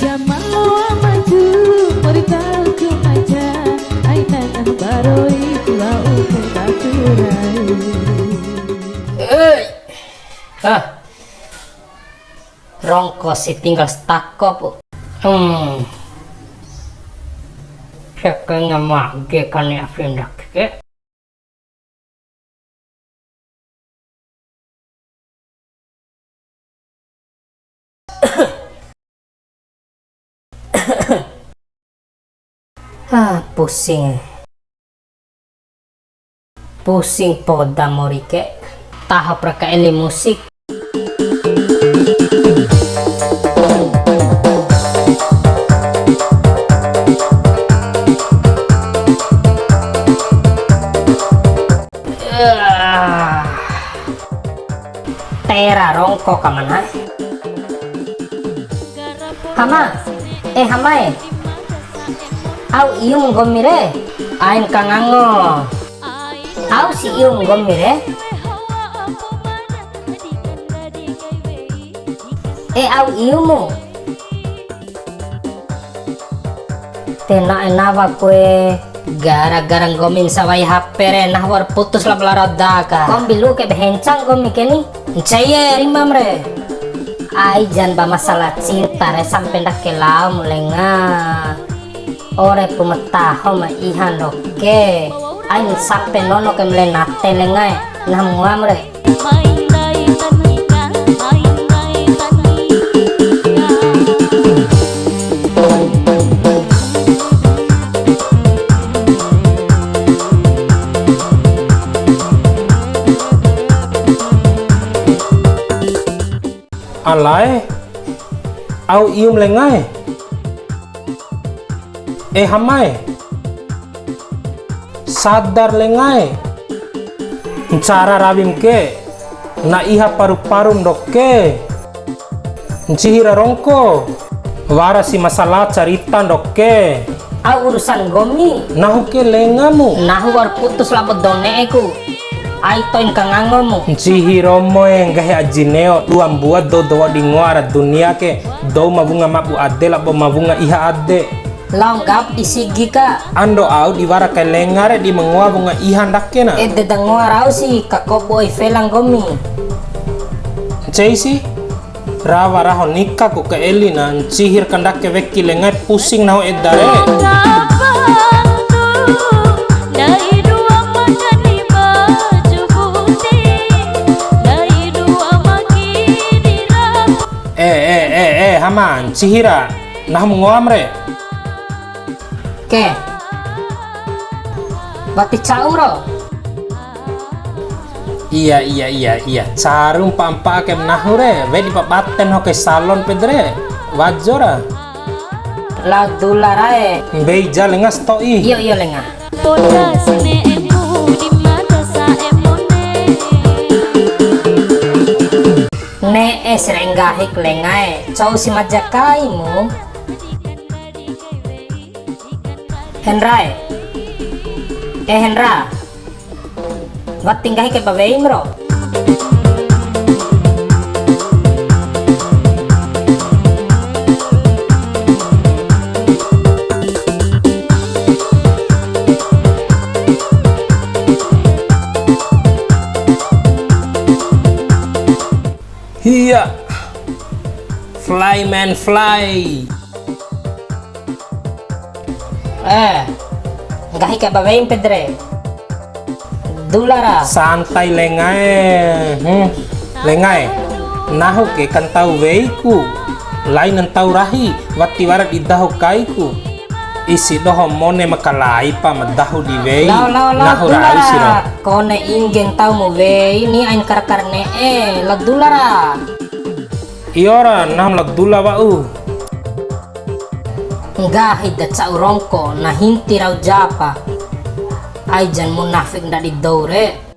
Zaman lo maju beritahu ku aja ainanah baroi pulau kentaturai. Rongko si tinggal stakop. Kayaknya mage kan ya pindah ke. Pusing. Pusing poda morike. Tahap reka eli musik. Tera rongko kamana? Hama, hama au iung gomire, ain kangango. Au si iung gomire? Au iumu. Tena enawa kue. Gara-gara gomin sawai hapere nah war putus lah belaradaga. Kom bilu ke behencang gomi keni. Caye rimam re. Ai jan ba masalah cinta re sampai ndak kelau mulenga. Ore pumetaho ma ihan oke. Ai sampai nono ke melenate lengai. Nah muam re. Alai au ium lengai hamai sadar lengai cara rabim ke na iha paru-parum dokke cihira rongko warasi masalah cerita dokke Au urusan gomi nahu ke lengamu nahu war putus lah bedoneku. Ai toin kangangomu cihiro moe gahe ajineo duam buat do di nguara dunia ke do mabunga mabu ade la bo mabunga iha ade langgap disigi ka ando au diwara ke lengare di mengua bunga iha ndakke na dedang nguarau si kakoboy felang gomi cei si rawa raho nikah ku ke elina cihir kandakke weki lengai pusing nahu edare haman cihira nah menguam re ke bati cauro iya carum pampa ke nahure we di papaten hoke salon pedre wajora la dolarae beija lenga stoi iya lenga ne serenggahik lengae cau si majakaimu Henrae Henra wat tinggahi ke babeim ro Iya, fly man fly. Enggak hika bawain pedre. Dulara. Santai lengai, lengai. Nahu ke kan tahu weiku, lain nan tahu rahi. Wati warat idahu kaiku. Isi doho mone makalai pa madahu di wei. Nahu rahi siro. Kone ingeng tahu mo wei ni ain karne lagdulara. Iora nam lagdula wau. Enggak hidat sa urongko na hinti raw japa. Ay jan munafik na di dore.